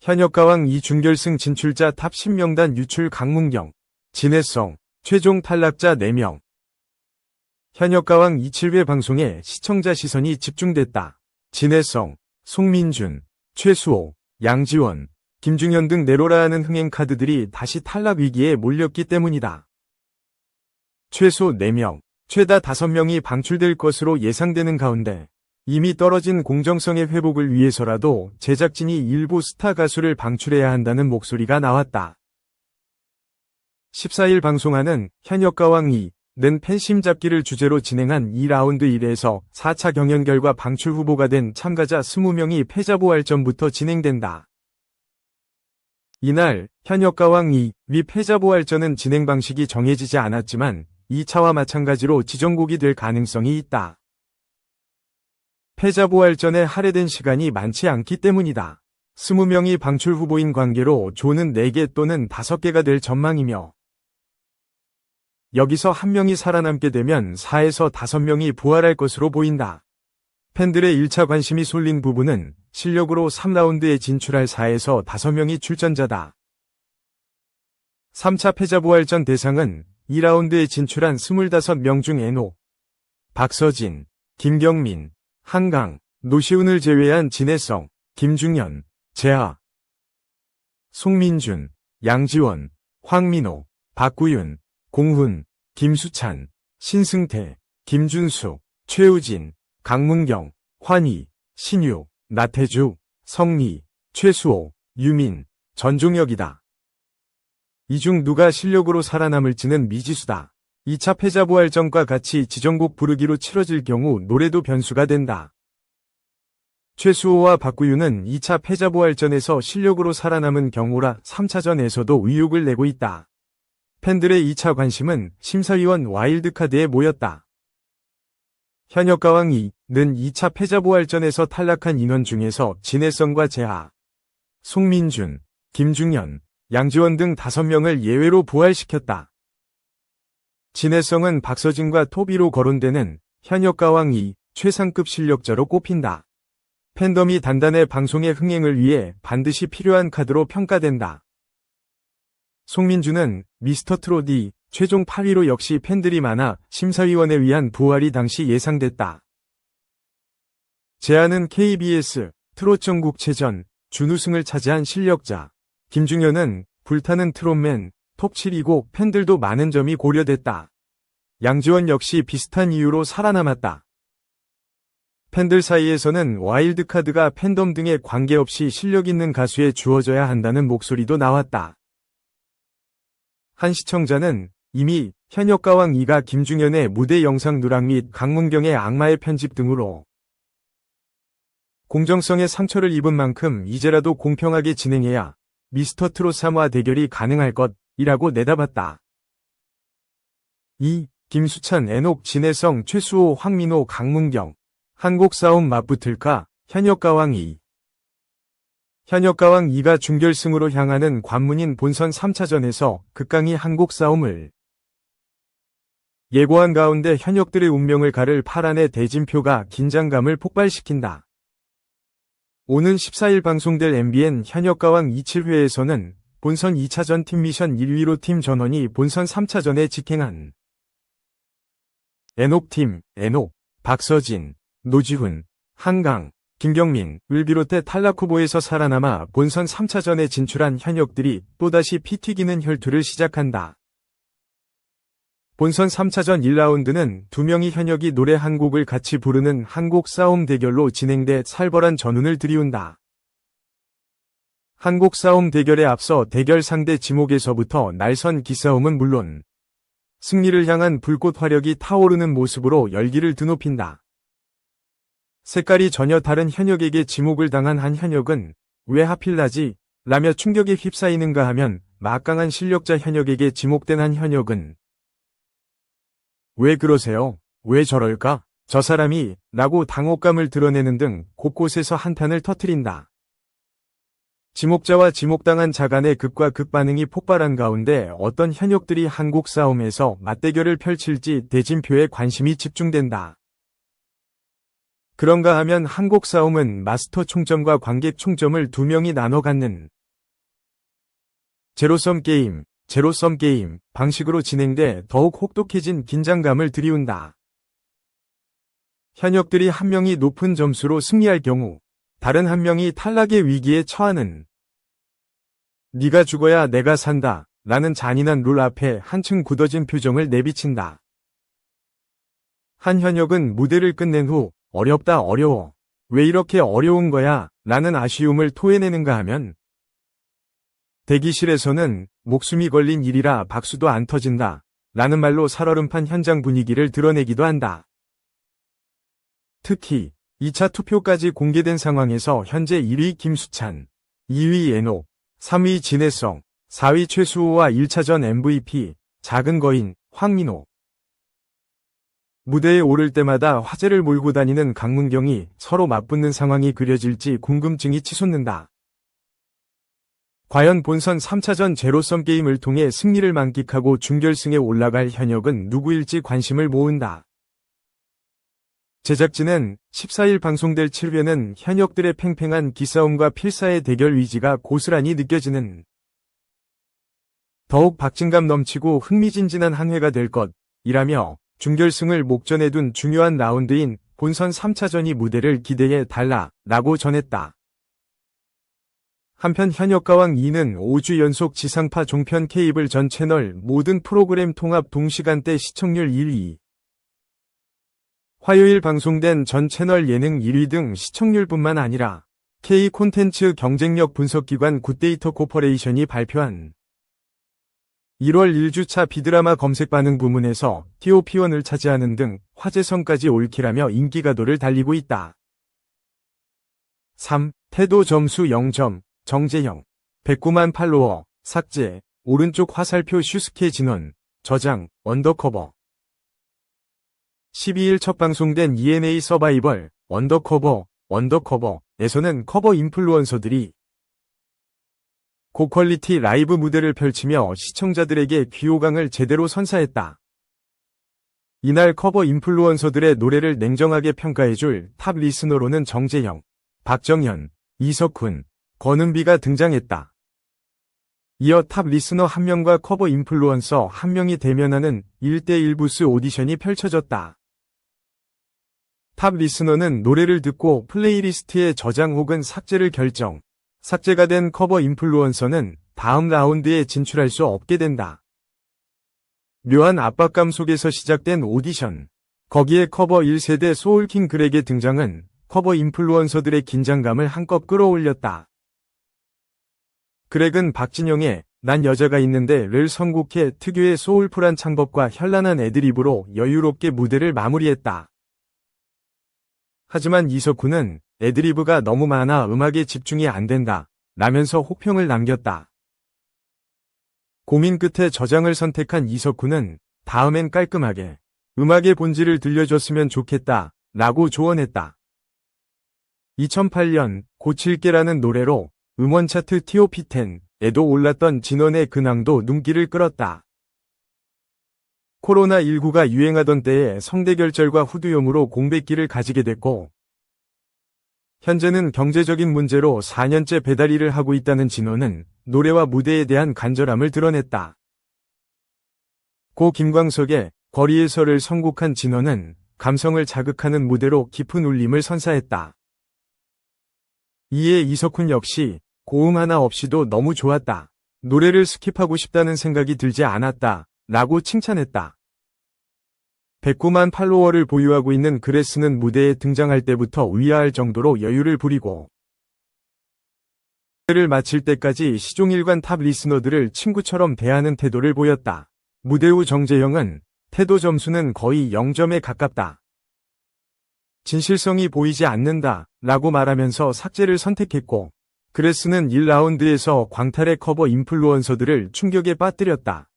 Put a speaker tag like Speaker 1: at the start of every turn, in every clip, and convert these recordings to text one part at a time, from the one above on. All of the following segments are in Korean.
Speaker 1: 현역가왕 2 준결승 진출자 탑 10명단 유출 강문경, 진해성, 최종 탈락자 4명. 현역가왕 2 7회 방송에 시청자 시선이 집중됐다. 진해성, 송민준, 최수호, 양지원, 김중현 등 내로라 하는 흥행 카드들이 다시 탈락 위기에 몰렸기 때문이다. 최소 4명, 최다 5명이 방출될 것으로 예상되는 가운데 이미 떨어진 공정성의 회복을 위해서라도 제작진이 일부 스타 가수를 방출해야 한다는 목소리가 나왔다. 14일 방송하는 현역가왕 2는 팬심 잡기를 주제로 진행한 2라운드 1에서 4차 경연 결과 방출 후보가 된 참가자 20명이 패자부활전부터 진행된다. 이날 현역가왕 2 위 패자부활전은 진행 방식이 정해지지 않았지만 2차와 마찬가지로 지정곡이 될 가능성이 있다. 패자부활전에 할애된 시간이 많지 않기 때문이다. 20명이 방출 후보인 관계로 조는 4개 또는 5개가 될 전망이며 여기서 1명이 살아남게 되면 4에서 5명이 부활할 것으로 보인다. 팬들의 1차 관심이 쏠린 부분은 실력으로 3라운드에 진출할 4에서 5명이 출전자다. 3차 패자부활전 대상은 2라운드에 진출한 25명 중 에녹, 박서진, 김경민, 한강, 노시훈을 제외한 진해성, 김중현, 재하, 송민준, 양지원, 황민호, 박구윤, 공훈, 김수찬, 신승태, 김준수, 최우진, 강문경, 환희, 신유, 나태주, 성리, 최수호, 유민, 전종혁이다. 이 중 누가 실력으로 살아남을지는 미지수다. 2차 패자부활전과 같이 지정곡 부르기로 치러질 경우 노래도 변수가 된다. 최수호와 박구윤은 2차 패자부활전에서 실력으로 살아남은 경우라 3차전에서도 의욕을 내고 있다. 팬들의 2차 관심은 심사위원 와일드카드에 모였다. 현역가왕 2는 2차 패자부활전에서 탈락한 인원 중에서 진해성과 재하, 송민준, 김중현, 양지원 등 5명을 예외로 부활시켰다. 진해성은 박서진과 톱2로 거론되는 현역가왕 2 최상급 실력자로 꼽힌다. 팬덤이 단단해 방송의 흥행을 위해 반드시 필요한 카드로 평가된다. 송민준은 미스터트롯 2 최종 8위로 역시 팬들이 많아 심사위원에 의한 부활이 당시 예상됐다. 재하는 KBS 트롯 전국체전 준우승을 차지한 실력자. 김중현은 불타는 트롯맨 톱7이고 팬들도 많은 점이 고려됐다. 양지원 역시 비슷한 이유로 살아남았다. 팬들 사이에서는 와일드카드가 팬덤 등에 관계없이 실력 있는 가수에 주어져야 한다는 목소리도 나왔다. 한 시청자는 이미 현역가왕 2가 김중현의 무대 영상 누락 및 강문경의 악마의 편집 등으로 공정성에 상처를 입은 만큼 이제라도 공평하게 진행해야 미스터트롯 3화 대결이 가능할 것이라고 내다봤다. 2. 김수찬, 에녹, 진해성, 최수호, 황민호, 강문경. 한곡 싸움 맞붙을까? 현역가왕 2. 현역가왕 2가 준결승으로 향하는 관문인 본선 3차전에서 극강히 한곡 싸움을 예고한 가운데 현역들의 운명을 가를 파란의 대진표가 긴장감을 폭발시킨다. 오는 14일 방송될 MBN 현역가왕 27회에서는 본선 2차전 팀 미션 1위로 팀 전원이 본선 3차전에 직행한 에녹팀, 에녹, 박서진, 노지훈, 한강, 김경민을 비롯해 탈락 후보에서 살아남아 본선 3차전에 진출한 현역들이 또다시 피 튀기는 혈투를 시작한다. 본선 3차전 1라운드는 2명의 현역이 노래 한 곡을 같이 부르는 한곡 싸움 대결로 진행돼 살벌한 전운을 들이운다. 한곡 싸움 대결에 앞서 대결 상대 지목에서부터 날선 기싸움은 물론 승리를 향한 불꽃 화력이 타오르는 모습으로 열기를 드높인다. 색깔이 전혀 다른 현역에게 지목을 당한 한 현역은 왜 하필 나지? 라며 충격에 휩싸이는가 하면 막강한 실력자 현역에게 지목된 한 현역은 왜 그러세요? 왜 저럴까? 저 사람이 라고 당혹감을 드러내는 등 곳곳에서 한탄을 터뜨린다. 지목자와 지목당한 자 간의 극과 극 반응이 폭발한 가운데 어떤 현역들이 한곡 싸움에서 맞대결을 펼칠지 대진표에 관심이 집중된다. 그런가 하면 한곡 싸움은 마스터 총점과 관객 총점을 2명이 나눠 갖는 제로섬 게임 방식으로 진행돼 더욱 혹독해진 긴장감을 드리운다. 현역들이 한 명이 높은 점수로 승리할 경우 다른 한 명이 탈락의 위기에 처하는 네가 죽어야 내가 산다 라는 잔인한 룰 앞에 한층 굳어진 표정을 내비친다. 한 현역은 무대를 끝낸 후 어렵다 어려워. 왜 이렇게 어려운 거야? 라는 아쉬움을 토해내는가 하면 대기실에서는 목숨이 걸린 일이라 박수도 안 터진다 라는 말로 살얼음판 현장 분위기를 드러내기도 한다. 특히 2차 투표까지 공개된 상황에서 현재 1위 김수찬, 2위 예노, 3위 진해성, 4위 최수호와 1차전 MVP, 작은 거인, 황민호. 무대에 오를 때마다 화제를 몰고 다니는 강문경이 서로 맞붙는 상황이 그려질지 궁금증이 치솟는다. 과연 본선 3차전 제로섬 게임을 통해 승리를 만끽하고 준결승에 올라갈 현역은 누구일지 관심을 모은다. 제작진은 14일 방송될 7회는 현역들의 팽팽한 기싸움과 필사의 대결 의지가 고스란히 느껴지는 더욱 박진감 넘치고 흥미진진한 한 회가 될 것이라며 준결승을 목전에 둔 중요한 라운드인 본선 3차전이 무대를 기대해 달라라고 전했다. 한편 현역가왕 2는 5주 연속 지상파 종편 케이블 전 채널 모든 프로그램 통합 동시간대 시청률 1위, 화요일 방송된 전 채널 예능 1위 등 시청률뿐만 아니라 K 콘텐츠 경쟁력 분석기관 굿데이터 코퍼레이션이 발표한 1월 1주차 비드라마 검색 반응 부문에서 TOP1을 차지하는 등 화제성까지 올킬하며 인기가도를 달리고 있다. 3. 태도 점수 0점, 정재영. 109만 팔로워, 삭제, 오른쪽 화살표 슈스케 진원, 저장, 언더커버. 12일 첫 방송된 ENA 서바이벌, 언더커버에서는 커버 인플루언서들이 고퀄리티 라이브 무대를 펼치며 시청자들에게 귀호강을 제대로 선사했다. 이날 커버 인플루언서들의 노래를 냉정하게 평가해줄 탑 리스너로는 정재영, 박정현, 이석훈, 권은비가 등장했다. 이어 탑 리스너 1명과 커버 인플루언서 1명이 대면하는 1대1 부스 오디션이 펼쳐졌다. 탑 리스너는 노래를 듣고 플레이리스트에 저장 혹은 삭제를 결정. 삭제가 된 커버 인플루언서는 다음 라운드에 진출할 수 없게 된다. 묘한 압박감 속에서 시작된 오디션. 거기에 커버 1세대 소울킹 그렉의 등장은 커버 인플루언서들의 긴장감을 한껏 끌어올렸다. 그렉은 박진영의 난 여자가 있는데를 선곡해 특유의 소울풀한 창법과 현란한 애드립으로 여유롭게 무대를 마무리했다. 하지만 이석훈은 애드리브가 너무 많아 음악에 집중이 안 된다 라면서 혹평을 남겼다. 고민 끝에 저장을 선택한 이석훈은 다음엔 깔끔하게 음악의 본질을 들려줬으면 좋겠다 라고 조언했다. 2008년 고칠게라는 노래로 음원 차트 TOP10에도 올랐던 진원의 근황도 눈길을 끌었다. 코로나19가 유행하던 때에 성대결절과 후두염으로 공백기를 가지게 됐고 현재는 경제적인 문제로 4년째 배달 일을 하고 있다는 진원은 노래와 무대에 대한 간절함을 드러냈다. 고 김광석의 거리에서를 선곡한 진원은 감성을 자극하는 무대로 깊은 울림을 선사했다. 이에 이석훈 역시 고음 하나 없이도 너무 좋았다. 노래를 스킵하고 싶다는 생각이 들지 않았다. 라고 칭찬했다. 109만 팔로워를 보유하고 있는 그레스는 무대에 등장할 때부터 의아할 정도로 여유를 부리고 무대를 마칠 때까지 시종일관 탑 리스너들을 친구처럼 대하는 태도를 보였다. 무대 후 정재영은 태도 점수는 거의 0점에 가깝다. 진실성이 보이지 않는다 라고 말하면서 삭제를 선택했고 그레스는 1라운드에서 광탈의 커버 인플루언서들을 충격에 빠뜨렸다.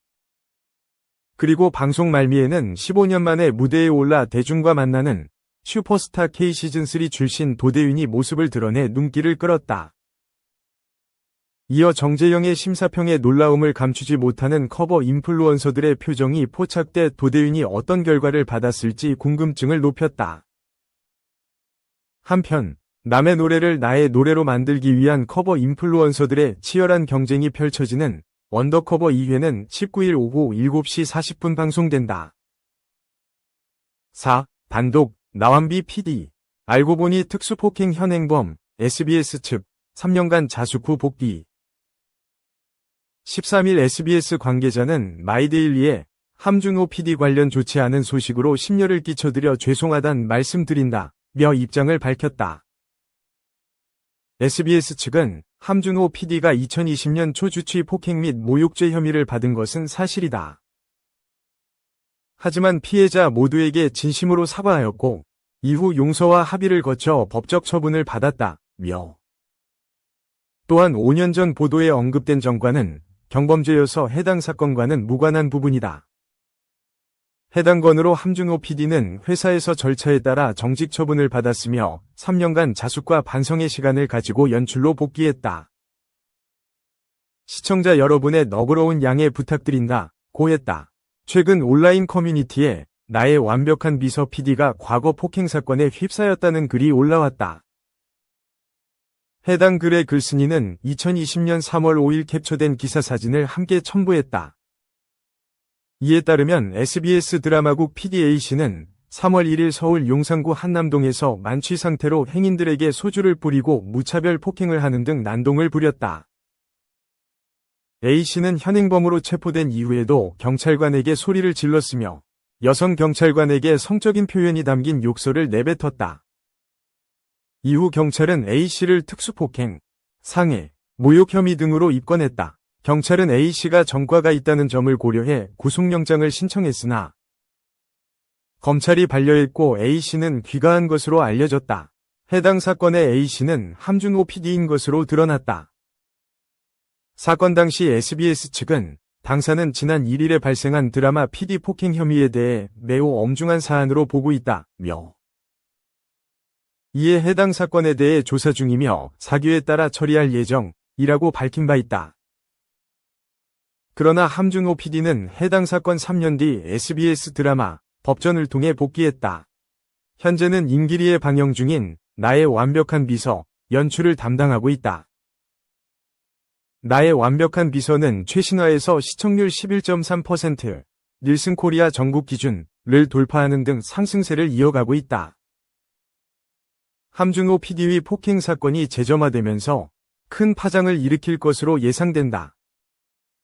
Speaker 1: 그리고 방송 말미에는 15년 만에 무대에 올라 대중과 만나는 슈퍼스타 K 시즌3 출신 도대윤이 모습을 드러내 눈길을 끌었다. 이어 정재영의 심사평에 놀라움을 감추지 못하는 커버 인플루언서들의 표정이 포착돼 도대윤이 어떤 결과를 받았을지 궁금증을 높였다. 한편 남의 노래를 나의 노래로 만들기 위한 커버 인플루언서들의 치열한 경쟁이 펼쳐지는 언더커버 2회는 19일 오후 7시 40분 방송된다. 4. 단독, 나완비 PD. 알고 보니 특수폭행 현행범, SBS 측, 3년간 자숙 후 복귀. 13일 SBS 관계자는 마이데일리에 함준호 PD 관련 좋지 않은 소식으로 심려를 끼쳐드려 죄송하단 말씀드린다, 며 입장을 밝혔다. SBS 측은 함준호 PD가 2020년 초 주치 폭행 및 모욕죄 혐의를 받은 것은 사실이다. 하지만 피해자 모두에게 진심으로 사과하였고, 이후 용서와 합의를 거쳐 법적 처분을 받았다, 며. 또한 5년 전 보도에 언급된 정과는 경범죄여서 해당 사건과는 무관한 부분이다. 해당 건으로 함준호 PD는 회사에서 절차에 따라 정직 처분을 받았으며 3년간 자숙과 반성의 시간을 가지고 연출로 복귀했다. 시청자 여러분의 너그러운 양해 부탁드린다, 고 했다. 최근 온라인 커뮤니티에 나의 완벽한 비서 PD가 과거 폭행 사건에 휩싸였다는 글이 올라왔다. 해당 글의 글쓴이는 2020년 3월 5일 캡처된 기사 사진을 함께 첨부했다. 이에 따르면 SBS 드라마국 PD A씨는 3월 1일 서울 용산구 한남동에서 만취 상태로 행인들에게 소주를 뿌리고 무차별 폭행을 하는 등 난동을 부렸다. A씨는 현행범으로 체포된 이후에도 경찰관에게 소리를 질렀으며 여성 경찰관에게 성적인 표현이 담긴 욕설을 내뱉었다. 이후 경찰은 A씨를 특수폭행, 상해, 모욕 혐의 등으로 입건했다. 경찰은 A씨가 전과가 있다는 점을 고려해 구속영장을 신청했으나 검찰이 반려했고 A씨는 귀가한 것으로 알려졌다. 해당 사건의 A씨는 함준호 PD인 것으로 드러났다. 사건 당시 SBS 측은 당사는 지난 1일에 발생한 드라마 PD 폭행 혐의에 대해 매우 엄중한 사안으로 보고 있다, 며. 이에 해당 사건에 대해 조사 중이며 사규에 따라 처리할 예정이라고 밝힌 바 있다. 그러나 함준호 PD는 해당 사건 3년 뒤 SBS 드라마 법전을 통해 복귀했다. 현재는 임기리에 방영 중인 나의 완벽한 비서 연출을 담당하고 있다. 나의 완벽한 비서는 최신화에서 시청률 11.3%, 닐슨 코리아 전국 기준을 돌파하는 등 상승세를 이어가고 있다. 함준호 PD의 폭행 사건이 재점화되면서 큰 파장을 일으킬 것으로 예상된다.